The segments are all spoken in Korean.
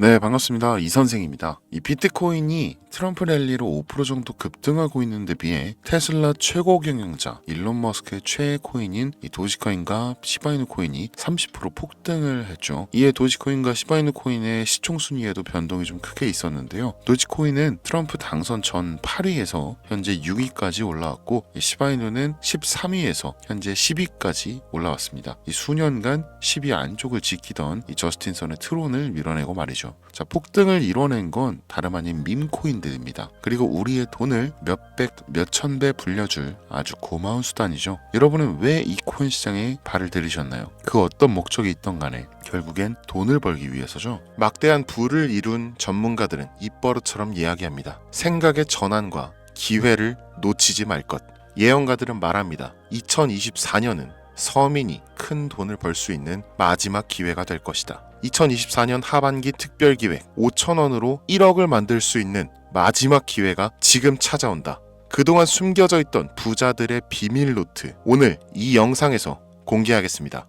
네, 반갑습니다. 이 선생입니다. 이 비트코인이 트럼프 랠리로 5% 정도 급등하고 있는데 비해 테슬라 최고 경영자 일론 머스크의 최애 코인인 이 도지코인과 시바이누 코인이 30% 폭등을 했죠. 이에 도지코인과 시바이누 코인의 시총 순위에도 변동이 좀 크게 있었는데요. 도지코인은 트럼프 당선 전 8위에서 현재 6위까지 올라왔고, 이 시바이누는 13위에서 현재 10위까지 올라왔습니다. 이 수년간 10위 안쪽을 지키던 이 저스틴 선의 트론을 밀어내고 말이죠. 자, 폭등을 이뤄낸 건 다름 아닌 밈코인들입니다. 그리고 우리의 돈을 몇백, 몇천 배 불려줄 아주 고마운 수단이죠. 여러분은 왜 이 코인 시장에 발을 들이셨나요? 그 어떤 목적이 있던 간에 결국엔 돈을 벌기 위해서죠. 막대한 부를 이룬 전문가들은 입버릇처럼 이야기합니다. 생각의 전환과 기회를 놓치지 말 것. 예언가들은 말합니다. 2024년은 서민이 큰 돈을 벌 수 있는 마지막 기회가 될 것이다. 2024년 하반기 특별기획 5,000원으로 1억을 만들 수 있는 마지막 기회가 지금 찾아온다. 그동안 숨겨져 있던 부자들의 비밀 노트, 오늘 이 영상에서 공개하겠습니다.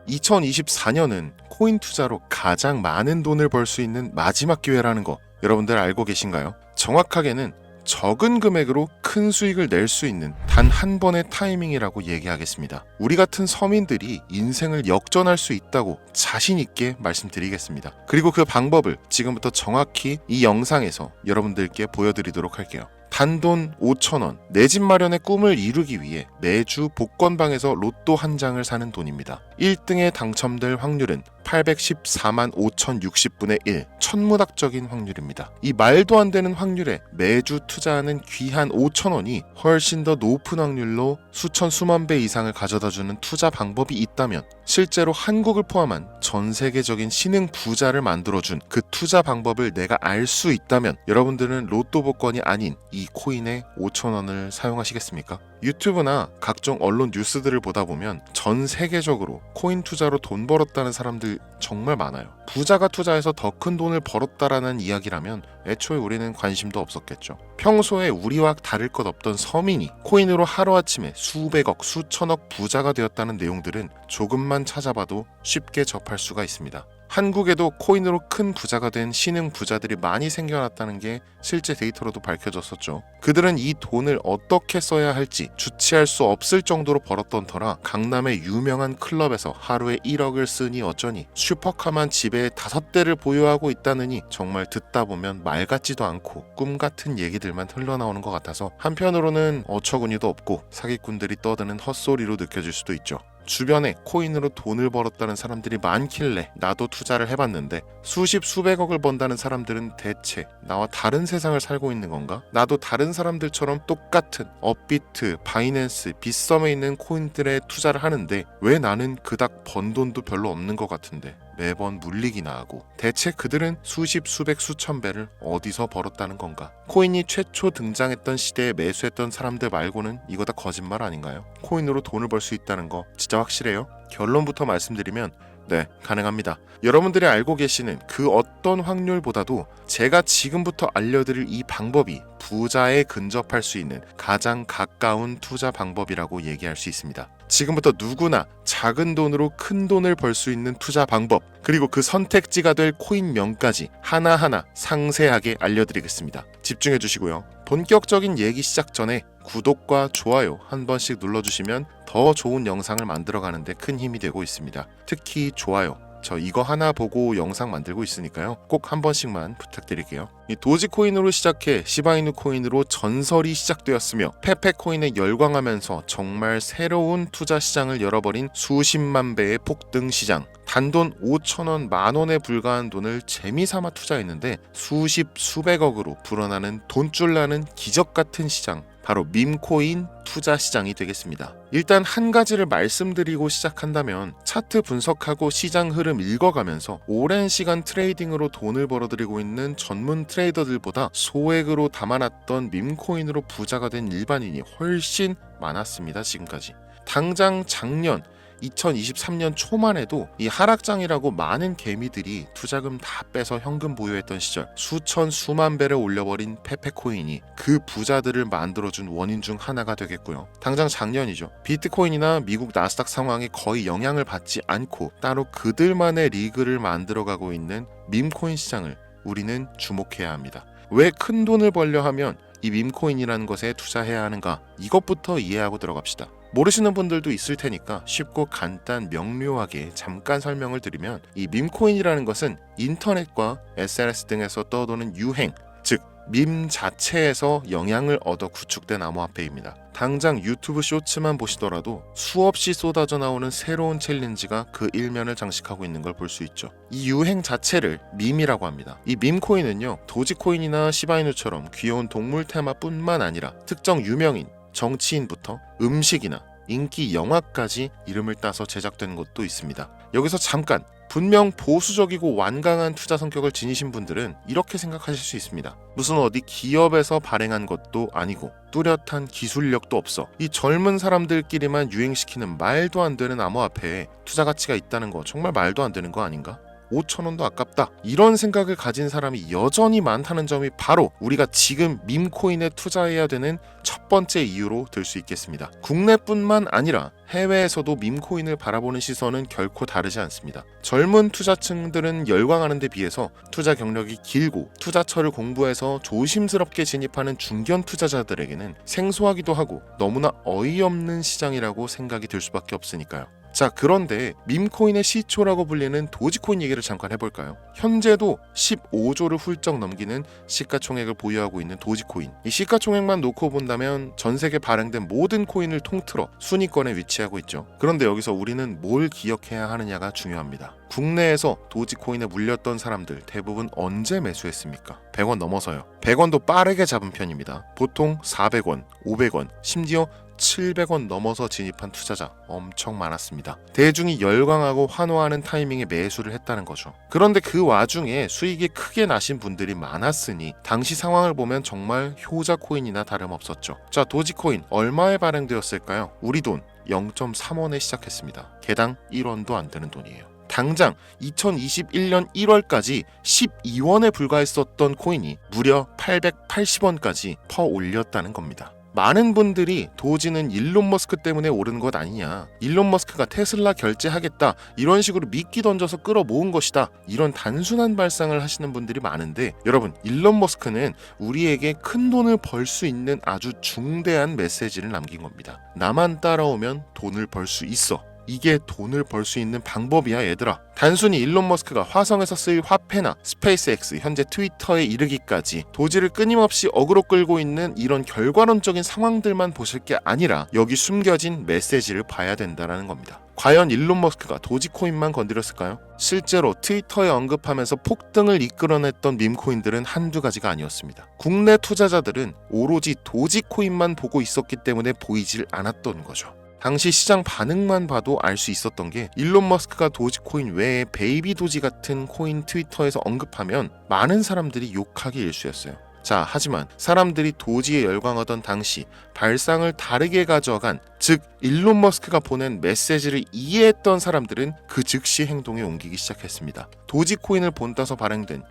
(2024년은) 코인 투자로 가장 많은 돈을 벌 수 있는 마지막 기회라는 거 여러분들 알고 계신가요? 정확하게는 적은 금액으로 큰 수익을 낼 수 있는 단 한 번의 타이밍이라고 얘기하겠습니다. 우리 같은 서민들이 인생을 역전할 수 있다고 자신 있게 말씀드리겠습니다. 그리고 그 방법을 지금부터 정확히 이 영상에서 여러분들께 보여드리도록 할게요. 단돈 5,000원, 내 집 마련의 꿈을 이루기 위해 매주 복권방에서 로또 한 장을 사는 돈입니다. 1등에 당첨될 확률은 814만 5,060분의 1, 천문학적인 확률입니다. 이 말도 안 되는 확률에 매주 투자하는 귀한 5,000원이 훨씬 더 높은 확률로 수천 수만 배 이상을 가져다주는 투자 방법이 있다면, 실제로 한국을 포함한 전 세계적인 신흥 부자를 만들어준 그 투자 방법을 내가 알 수 있다면 여러분들은 로또 복권이 아닌 이 코인의 5,000원을 사용하시겠습니까? 유튜브나 각종 언론 뉴스들을 보다 보면 전 세계적으로 코인 투자로 돈 벌었다는 사람들 정말 많아요. 부자가 투자해서 더 큰 돈을 벌었다라는 이야기라면 애초에 우리는 관심도 없었겠죠. 평소에 우리와 다를 것 없던 서민이 코인으로 하루아침에 수백억, 수천억 부자가 되었다는 내용들은 조금만 찾아봐도 쉽게 접할 수가 있습니다. 한국에도 코인으로 큰 부자가 된 신흥 부자들이 많이 생겨났다는 게 실제 데이터로도 밝혀졌었죠. 그들은 이 돈을 어떻게 써야 할지 주체할 수 없을 정도로 벌었던 터라 강남의 유명한 클럽에서 하루에 1억을 쓰니 어쩌니, 슈퍼카만 집에 5대를 보유하고 있다느니, 정말 듣다 보면 말 같지도 않고 꿈 같은 얘기들만 흘러나오는 것 같아서 한편으로는 어처구니도 없고 사기꾼들이 떠드는 헛소리로 느껴질 수도 있죠. 주변에 코인으로 돈을 벌었다는 사람들이 많길래 나도 투자를 해봤는데, 수십 수백억을 번다는 사람들은 대체 나와 다른 세상을 살고 있는 건가? 나도 다른 사람들처럼 똑같은 업비트, 바이낸스, 빗썸에 있는 코인들에 투자를 하는데 왜 나는 그닥 번 돈도 별로 없는 것 같은데 매번 물리기나 하고, 대체 그들은 수십, 수백, 수천 배를 어디서 벌었다는 건가? 코인이 최초 등장했던 시대에 매수했던 사람들 말고는 이거 다 거짓말 아닌가요? 코인으로 돈을 벌 수 있다는 거 진짜 확실해요? 결론부터 말씀드리면 네, 가능합니다. 여러분들이 알고 계시는 그 어떤 확률보다도 제가 지금부터 알려드릴 이 방법이 부자에 근접할 수 있는 가장 가까운 투자 방법이라고 얘기할 수 있습니다. 지금부터 누구나 작은 돈으로 큰 돈을 벌 수 있는 투자 방법, 그리고 그 선택지가 될 코인명까지 하나하나 상세하게 알려드리겠습니다. 집중해 주시고요. 본격적인 얘기 시작 전에 구독과 좋아요 한 번씩 눌러주시면 더 좋은 영상을 만들어가는데 큰 힘이 되고 있습니다. 특히 좋아요, 저 이거 하나 보고 영상 만들고 있으니까요, 꼭 한 번씩만 부탁드릴게요. 이 도지코인으로 시작해 시바이누 코인으로 전설이 시작되었으며 페페코인에 열광하면서 정말 새로운 투자 시장을 열어버린 수십만 배의 폭등 시장. 단돈 5,000원, 만원에 불과한 돈을 재미삼아 투자했는데 수십, 수백억으로 불어나는 돈줄 나는 기적 같은 시장, 바로 밈코인 투자 시장이 되겠습니다. 일단 한 가지를 말씀드리고 시작한다면, 차트 분석하고 시장 흐름 읽어가면서 오랜 시간 트레이딩으로 돈을 벌어들이고 있는 전문 트레이더들보다 소액으로 담아놨던 밈코인으로 부자가 된 일반인이 훨씬 많았습니다. 지금까지. 당장 작년 2023년 초만 해도 이 하락장이라고 많은 개미들이 투자금 다 빼서 현금 보유했던 시절 수천 수만 배를 올려버린 페페코인이 그 부자들을 만들어준 원인 중 하나가 되겠고요. 당장 작년이죠. 비트코인이나 미국 나스닥 상황에 거의 영향을 받지 않고 따로 그들만의 리그를 만들어가고 있는 밈코인 시장을 우리는 주목해야 합니다. 왜 큰 돈을 벌려 하면 이 밈코인이라는 것에 투자해야 하는가? 이것부터 이해하고 들어갑시다. 모르시는 분들도 있을 테니까 쉽고 간단 명료하게 잠깐 설명을 드리면 이 밈코인이라는 것은 인터넷과 SNS 등에서 떠도는 유행, 즉 밈 자체에서 영향을 얻어 구축된 암호화폐입니다. 당장 유튜브 쇼츠만 보시더라도 수없이 쏟아져 나오는 새로운 챌린지가 그 일면을 장식하고 있는 걸 볼 수 있죠. 이 유행 자체를 밈이라고 합니다. 이 밈코인은요, 도지코인이나 시바이누처럼 귀여운 동물 테마뿐만 아니라 특정 유명인, 정치인부터 음식이나 인기 영화까지 이름을 따서 제작된 것도 있습니다. 여기서 잠깐, 분명 보수적이고 완강한 투자 성격을 지니신 분들은 이렇게 생각하실 수 있습니다. 무슨 어디 기업에서 발행한 것도 아니고 뚜렷한 기술력도 없어 이 젊은 사람들끼리만 유행시키는 말도 안 되는 암호화폐에 투자 가치가 있다는 거 정말 말도 안 되는 거 아닌가? 5,000원도 아깝다. 이런 생각을 가진 사람이 여전히 많다는 점이 바로 우리가 지금 밈코인에 투자해야 되는 첫 번째 이유로 들 수 있겠습니다. 국내뿐만 아니라 해외에서도 밈코인을 바라보는 시선은 결코 다르지 않습니다. 젊은 투자층들은 열광하는 데 비해서 투자 경력이 길고 투자처를 공부해서 조심스럽게 진입하는 중견 투자자들에게는 생소하기도 하고 너무나 어이없는 시장이라고 생각이 들 수밖에 없으니까요. 자, 그런데 밈코인의 시초라고 불리는 도지코인 얘기를 잠깐 해볼까요? 현재도 15조를 훌쩍 넘기는 시가총액을 보유하고 있는 도지코인. 이 시가총액만 놓고 본다면 전 세계 발행된 모든 코인을 통틀어 순위권에 위치하고 있죠. 그런데 여기서 우리는 뭘 기억해야 하느냐가 중요합니다. 국내에서 도지코인에 물렸던 사람들 대부분 언제 매수했습니까? 100원 넘어서요. 100원도 빠르게 잡은 편입니다. 보통 400원, 500원, 심지어 700원 넘어서 진입한 투자자 엄청 많았습니다. 대중이 열광하고 환호하는 타이밍에 매수를 했다는 거죠. 그런데 그 와중에 수익이 크게 나신 분들이 많았으니 당시 상황을 보면 정말 효자 코인이나 다름없었죠. 자, 도지코인 얼마에 발행되었을까요? 우리 돈 0.3원에 시작했습니다. 개당 1원도 안 되는 돈이에요. 당장 2021년 1월까지 12원에 불과했었던 코인이 무려 880원까지 퍼 올렸다는 겁니다. 많은 분들이 도지는 일론 머스크 때문에 오른 것 아니냐, 일론 머스크가 테슬라 결제하겠다 이런 식으로 미끼 던져서 끌어모은 것이다, 이런 단순한 발상을 하시는 분들이 많은데, 여러분, 일론 머스크는 우리에게 큰 돈을 벌 수 있는 아주 중대한 메시지를 남긴 겁니다. 나만 따라오면 돈을 벌 수 있어. 이게 돈을 벌 수 있는 방법이야, 얘들아. 단순히 일론 머스크가 화성에서 쓰일 화폐나 스페이스X, 현재 트위터에 이르기까지 도지를 끊임없이 어그로 끌고 있는 이런 결과론적인 상황들만 보실 게 아니라 여기 숨겨진 메시지를 봐야 된다는 겁니다. 과연 일론 머스크가 도지코인만 건드렸을까요? 실제로 트위터에 언급하면서 폭등을 이끌어냈던 밈코인들은 한두 가지가 아니었습니다. 국내 투자자들은 오로지 도지코인만 보고 있었기 때문에 보이질 않았던 거죠. 당시 시장 반응만 봐도 알 수 있었던 게, 일론 머스크가 도지코인 외에 베이비 도지 같은 코인 트위터에서 언급하면 많은 사람들이 욕하기 일쑤였어요. 자, 하지만 사람들이 도지에 열광하던 당시 발상을 다르게 가져간, 즉 일론 머스크가 보낸 메시지를 이해했던 사람들은 그 즉시 행동에 옮기기 시작했습니다. 도지코인을 본따서 발행된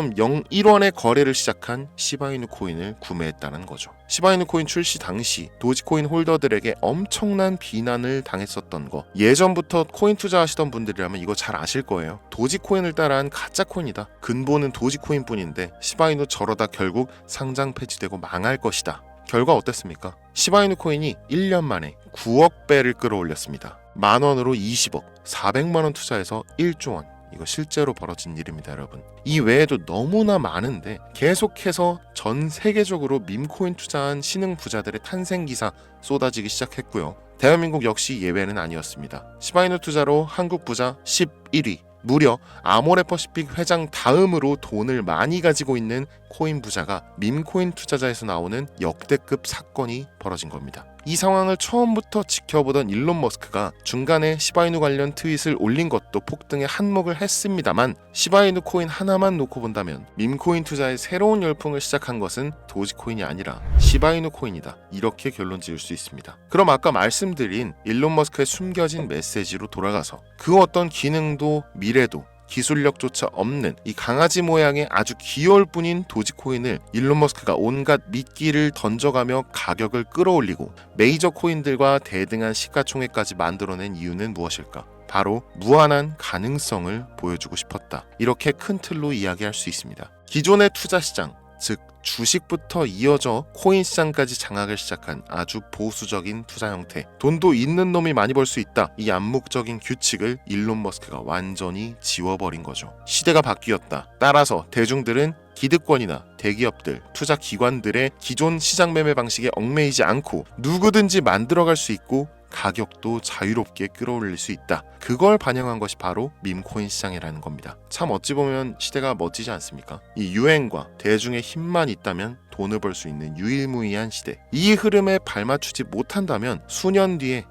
0.01원의 거래를 시작한 시바이누 코인을 구매했다는 거죠. 시바이누 코인 출시 당시 도지코인 홀더들에게 엄청난 비난을 당했었던 거, 예전부터 코인 투자하시던 분들이라면 이거 잘 아실 거예요. 도지코인을 따라한 가짜 코인이다. 근본은 도지코인 뿐인데 시바이누 저러다 결국 상장 폐지되고 망할 것이다. 결과 어땠습니까? 시바이누 코인이 1년 만에 9억 배를 끌어올렸습니다. 만원으로 20억, 400만원 투자해서 1조 원. 이거 실제로 벌어진 일입니다, 여러분. 이 외에도 너무나 많은데 계속해서 전 세계적으로 밈코인 투자한 신흥 부자들의 탄생 기사 쏟아지기 시작했고요. 대한민국 역시 예외는 아니었습니다. 시바이누 투자로 한국 부자 11위, 무려 아모레퍼시픽 회장 다음으로 돈을 많이 가지고 있는 코인 부자가 밈코인 투자자에서 나오는 역대급 사건이 벌어진 겁니다. 이 상황을 처음부터 지켜보던 일론 머스크가 중간에 시바이누 관련 트윗을 올린 것도 폭등에 한몫을 했습니다만, 시바이누 코인 하나만 놓고 본다면 밈코인 투자의 새로운 열풍을 시작한 것은 도지코인이 아니라 시바이누 코인이다, 이렇게 결론 지을 수 있습니다. 그럼 아까 말씀드린 일론 머스크의 숨겨진 메시지로 돌아가서 그 어떤 기능도 미래도 기술력조차 없는 이 강아지 모양의 아주 귀여울 뿐인 도지코인을 일론 머스크가 온갖 미끼를 던져가며 가격을 끌어올리고 메이저 코인들과 대등한 시가총액까지 만들어낸 이유는 무엇일까? 바로 무한한 가능성을 보여주고 싶었다, 이렇게 큰 틀로 이야기할 수 있습니다. 기존의 투자 시장, 즉 주식부터 이어져 코인 시장까지 장악을 시작한 아주 보수적인 투자 형태, 돈도 있는 놈이 많이 벌 수 있다, 이 암묵적인 규칙을 일론 머스크가 완전히 지워버린 거죠. 시대가 바뀌었다. 따라서 대중들은 기득권이나 대기업들, 투자 기관들의 기존 시장 매매 방식에 얽매이지 않고 누구든지 만들어갈 수 있고 가격도 자유롭게 끌어올릴 수 있다. 그걸 반영한 것이 바로 밈코인 시장이라는 겁니다. 참 어찌 보면 시대가 멋지지 않습니까? 이 유행과 대중의 힘만 있다면 돈을 벌 수 있는 유일무이한 시대. 이 흐름에 발맞추지 못한다면 수년 뒤에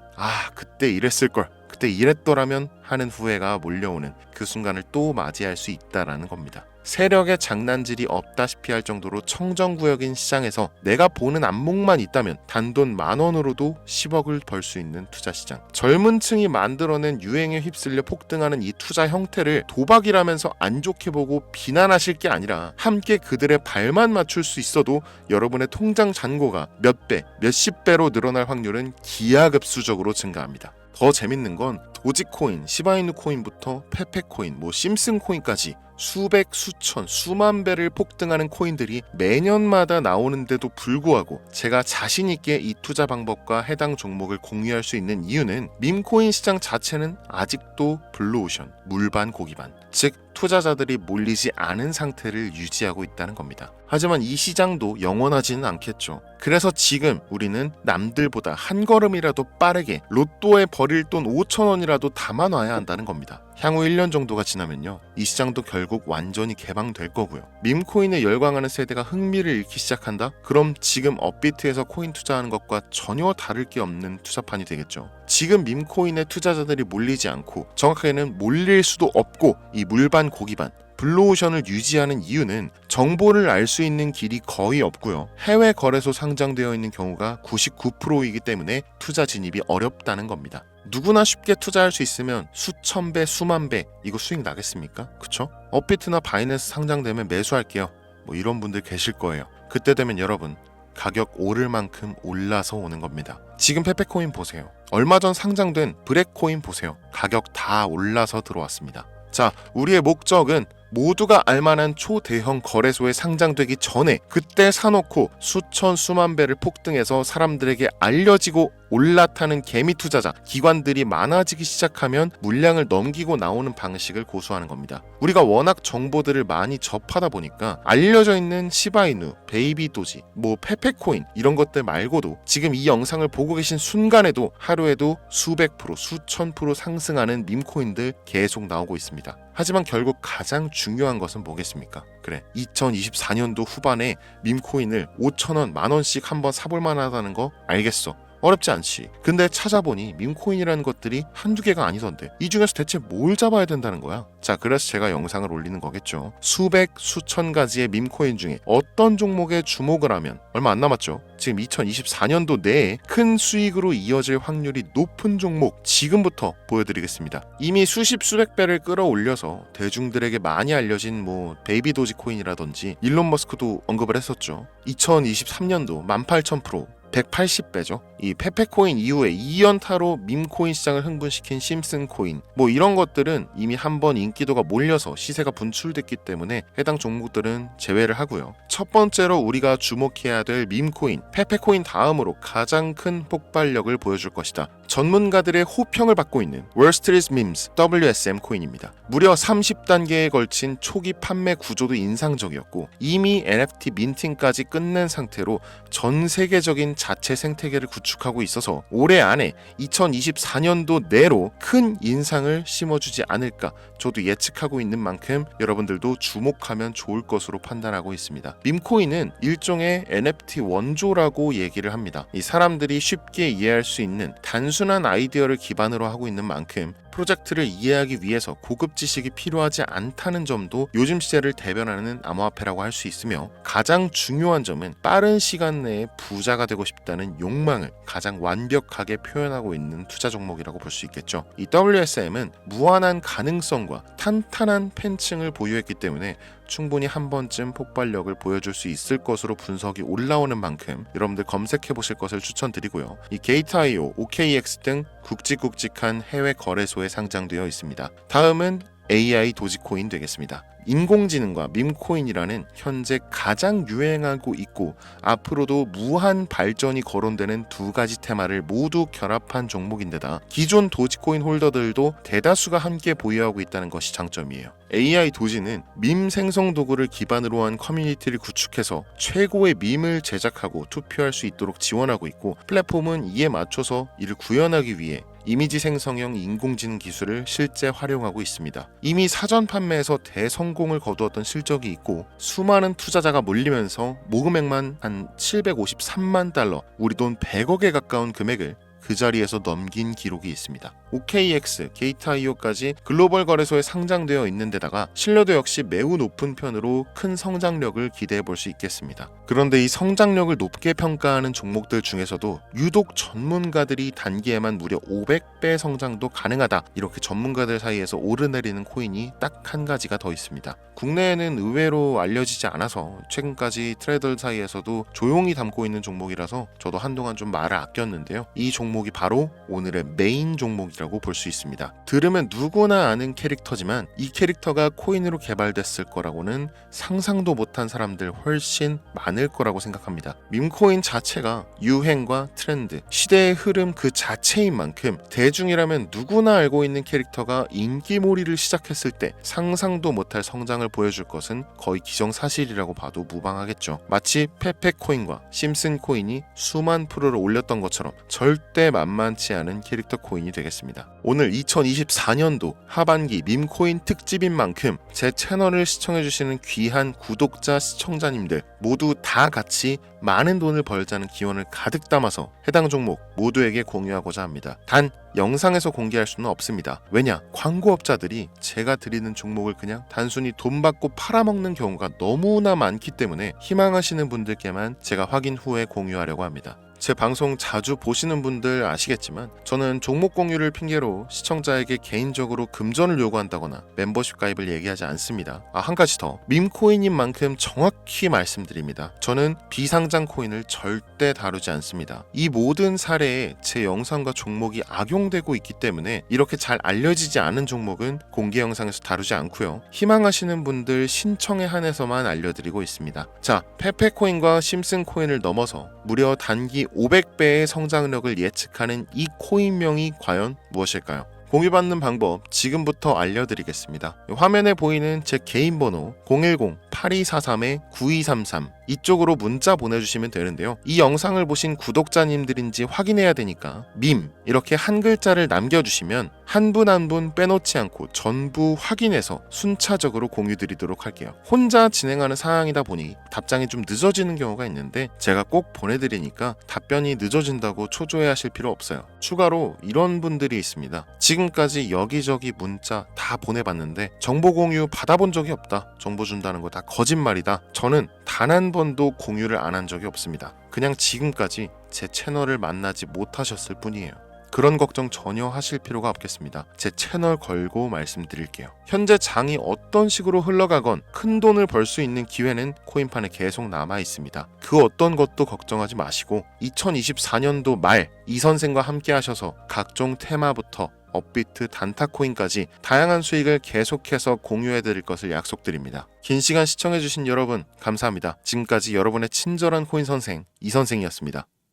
그때 이랬을걸, 그때 이랬더라면 하는 후회가 몰려오는 그 순간을 또 맞이할 수 있다라는 겁니다. 세력의 장난질이 없다시피 할 정도로 청정구역인 시장에서 내가 보는 안목만 있다면 단돈 10,000원으로도 10억을 벌 수 있는 투자 시장. 젊은 층이 만들어낸 유행에 휩쓸려 폭등하는 이 투자 형태를 도박이라면서 안 좋게 보고 비난하실 게 아니라 함께 그들의 발만 맞출 수 있어도 여러분의 통장 잔고가 몇 배, 몇십 배로 늘어날 확률은 기하급수적으로 증가합니다. 더 재밌는 건 도지코인, 시바이누 코인부터 페페코인, 심슨코인까지 수백, 수천, 수만 배를 폭등하는 코인들이 매년마다 나오는데도 불구하고 제가 자신 있게 이 투자 방법과 해당 종목을 공유할 수 있는 이유는 밈코인 시장 자체는 아직도 블루오션, 물반 고기반, 즉 투자자들이 몰리지 않은 상태를 유지하고 있다는 겁니다. 하지만 이 시장도 영원하지는 않겠죠. 그래서 지금 우리는 남들보다 한 걸음이라도 빠르게 로또에 버릴 돈 5,000원이라도 담아놔야 한다는 겁니다. 향후 1년 정도가 지나면요, 이 시장도 결국 완전히 개방될 거고요. 밈코인에 열광하는 세대가 흥미를 잃기 시작한다? 그럼 지금 업비트에서 코인 투자하는 것과 전혀 다를 게 없는 투자판이 되겠죠. 지금 밈코인에 투자자들이 몰리지 않고, 정확하게는 몰릴 수도 없고, 이 물반 고기반 블루오션을 유지하는 이유는 정보를 알 수 있는 길이 거의 없고요. 해외 거래소 상장되어 있는 경우가 99%이기 때문에 투자 진입이 어렵다는 겁니다. 누구나 쉽게 투자할 수 있으면 수천 배, 수만 배 이거 수익 나겠습니까? 그쵸? 업비트나 바이낸스 상장되면 매수할게요, 이런 분들 계실 거예요. 그때 되면 여러분, 가격 오를 만큼 올라서 오는 겁니다. 지금 페페코인 보세요. 얼마 전 상장된 브렉코인 보세요. 가격 다 올라서 들어왔습니다. 자, 우리의 목적은 모두가 알만한 초대형 거래소에 상장되기 전에 그때 사놓고 수천 수만 배를 폭등해서 사람들에게 알려지고 올라타는 개미 투자자, 기관들이 많아지기 시작하면 물량을 넘기고 나오는 방식을 고수하는 겁니다. 우리가 워낙 정보들을 많이 접하다 보니까 알려져 있는 시바이누, 베이비도지, 페페코인 이런 것들 말고도 지금 이 영상을 보고 계신 순간에도 하루에도 수백 프로, 수천 프로 상승하는 밈코인들 계속 나오고 있습니다. 하지만 결국 가장 중요한 것은 뭐겠습니까? 그래, 2024년도 후반에 밈코인을 5,000원, 10,000원씩 한번 사볼 만하다는 거 알겠어. 어렵지 않지. 근데 찾아보니 밈코인이라는 것들이 한두 개가 아니던데 이 중에서 대체 뭘 잡아야 된다는 거야? 자, 그래서 제가 영상을 올리는 거겠죠. 수백, 수천 가지의 밈코인 중에 어떤 종목에 주목을 하면, 얼마 안 남았죠. 지금 2024년도 내에 큰 수익으로 이어질 확률이 높은 종목 지금부터 보여드리겠습니다. 이미 수십 수백 배를 끌어올려서 대중들에게 많이 알려진 베이비도지 코인이라든지 일론 머스크도 언급을 했었죠. 2023년도 18,000%, 180배죠. 이 페페코인 이후에 2연타로 밈코인 시장을 흥분시킨 심슨코인, 이런 것들은 이미 한번 인기도가 몰려서 시세가 분출됐기 때문에 해당 종목들은 제외를 하고요. 첫 번째로 우리가 주목해야 될 밈코인, 페페코인 다음으로 가장 큰 폭발력을 보여줄 것이다. 전문가들의 호평을 받고 있는 월스트리트 밈스 WSM 코인입니다. 무려 30단계에 걸친 초기 판매 구조도 인상적이었고 이미 NFT 민팅까지 끝낸 상태로 전 세계적인 자체 생태계를 구축 구축하고 있어서 올해 안에 2024년도 내로 큰 인상을 심어주지 않을까 저도 예측하고 있는 만큼 여러분들도 주목하면 좋을 것으로 판단하고 있습니다. 밈코인은 일종의 NFT 원조라고 얘기를 합니다. 이 사람들이 쉽게 이해할 수 있는 단순한 아이디어를 기반으로 하고 있는 만큼 프로젝트를 이해하기 위해서 고급 지식이 필요하지 않다는 점도 요즘 시대를 대변하는 암호화폐라고 할 수 있으며, 가장 중요한 점은 빠른 시간 내에 부자가 되고 싶다는 욕망을 가장 완벽하게 표현하고 있는 투자 종목이라고 볼 수 있겠죠. 이 WSM은 무한한 가능성과 탄탄한 팬층을 보유했기 때문에 충분히 한 번쯤 폭발력을 보여줄 수 있을 것으로 분석이 올라오는 만큼 여러분들 검색해 보실 것을 추천드리고요. 이 게이트.io, OKX 등 굵직굵직한 해외 거래소에 상장되어 있습니다. 다음은 AI 도지코인 되겠습니다. 인공지능과 밈코인이라는 현재 가장 유행하고 있고 앞으로도 무한 발전이 거론되는 두 가지 테마를 모두 결합한 종목인데다 기존 도지코인 홀더들도 대다수가 함께 보유하고 있다는 것이 장점이에요. AI 도지는 밈 생성 도구를 기반으로 한 커뮤니티를 구축해서 최고의 밈을 제작하고 투표할 수 있도록 지원하고 있고, 플랫폼은 이에 맞춰서 이를 구현하기 위해 이미지 생성형 인공지능 기술을 실제 활용하고 있습니다. 이미 사전 판매에서 대성공을 거두었던 실적이 있고 수많은 투자자가 몰리면서 모금액만 한 753만 달러, 우리 돈 100억에 가까운 금액을 그 자리에서 넘긴 기록이 있습니다. OKX, 게이트.io까지 글로벌 거래소에 상장되어 있는 데다가 신뢰도 역시 매우 높은 편으로 큰 성장력을 기대해 볼 수 있겠습니다. 그런데 이 성장력을 높게 평가하는 종목들 중에서도 유독 전문가들이 단기에만 무려 500배 성장도 가능하다, 이렇게 전문가들 사이에서 오르내리는 코인이 딱 한 가지가 더 있습니다. 국내에는 의외로 알려지지 않아서 최근까지 트레이더 사이에서도 조용히 담고 있는 종목이라서 저도 한동안 좀 말을 아꼈는데요. 이 종목이 바로 오늘의 메인 종목이라고 볼 수 있습니다. 들으면 누구나 아는 캐릭터지만 이 캐릭터가 코인으로 개발됐을 거라고는 상상도 못한 사람들 훨씬 많을 거라고 생각합니다. 밈코인 자체가 유행과 트렌드, 시대의 흐름 그 자체인 만큼 대중이라면 누구나 알고 있는 캐릭터가 인기몰이를 시작했을 때 상상도 못할 성장을 보여줄 것은 거의 기정사실이라고 봐도 무방하겠죠. 마치 페페코인과 심슨코인이 수만 프로를 올렸던 것처럼 절대 만만치 않은 캐릭터 코인이 되겠습니다. 오늘 2024년도 하반기 밈코인 특집인 만큼 제 채널을 시청해주시는 귀한 구독자, 시청자님들 모두 다 같이 많은 돈을 벌자는 기원을 가득 담아서 해당 종목 모두에게 공유하고자 합니다. 단 영상에서 공개할 수는 없습니다. 왜냐? 광고업자들이 제가 드리는 종목을 그냥 단순히 돈 받고 팔아먹는 경우가 너무나 많기 때문에 희망하시는 분들께만 제가 확인 후에 공유하려고 합니다. 제 방송 자주 보시는 분들 아시겠지만 저는 종목 공유를 핑계로 시청자에게 개인적으로 금전을 요구한다거나 멤버십 가입을 얘기하지 않습니다. 한 가지 더, 밈코인인 만큼 정확히 말씀드립니다. 저는 비상장 코인을 절대 다루지 않습니다. 이 모든 사례에 제 영상과 종목이 악용되고 있기 때문에 이렇게 잘 알려지지 않은 종목은 공개 영상에서 다루지 않고요. 희망하시는 분들 신청에 한해서만 알려드리고 있습니다. 자, 페페코인과 심슨코인을 넘어서 무려 단기 500배의 성장력을 예측하는 이 코인명이 과연 무엇일까요? 공유받는 방법 지금부터 알려드리겠습니다. 화면에 보이는 제 개인 번호 010-8243-9233 이쪽으로 문자 보내주시면 되는데요. 이 영상을 보신 구독자님들인지 확인해야 되니까 밈 이렇게 한 글자를 남겨주시면 한 분 한 분 빼놓지 않고 전부 확인해서 순차적으로 공유드리도록 할게요. 혼자 진행하는 상황이다 보니 답장이 좀 늦어지는 경우가 있는데 제가 꼭 보내드리니까 답변이 늦어진다고 초조해하실 필요 없어요. 추가로 이런 분들이 있습니다. 지금까지 여기저기 문자 다 보내봤는데 정보 공유 받아본 적이 없다. 정보 준다는 거 다 거짓말이다. 저는 단 한 번도 공유를 안 한 적이 없습니다. 그냥 지금까지 제 채널을 만나지 못하셨을 뿐이에요. 그런 걱정 전혀 하실 필요가 없겠습니다. 제 채널 걸고 말씀드릴게요. 현재 장이 어떤 식으로 흘러가건 큰 돈을 벌 수 있는 기회는 코인판에 계속 남아 있습니다. 그 어떤 것도 걱정하지 마시고 2024년도 말 이 선생과 함께 하셔서 각종 테마부터 업비트, 단타코인까지 다양한 수익을 계속해서 공유해드릴 것을 약속드립니다. 긴 시간 시청해주신 여러분 감사합니다. 지금까지 여러분의 친절한 코인 선생 이선생이었습니다.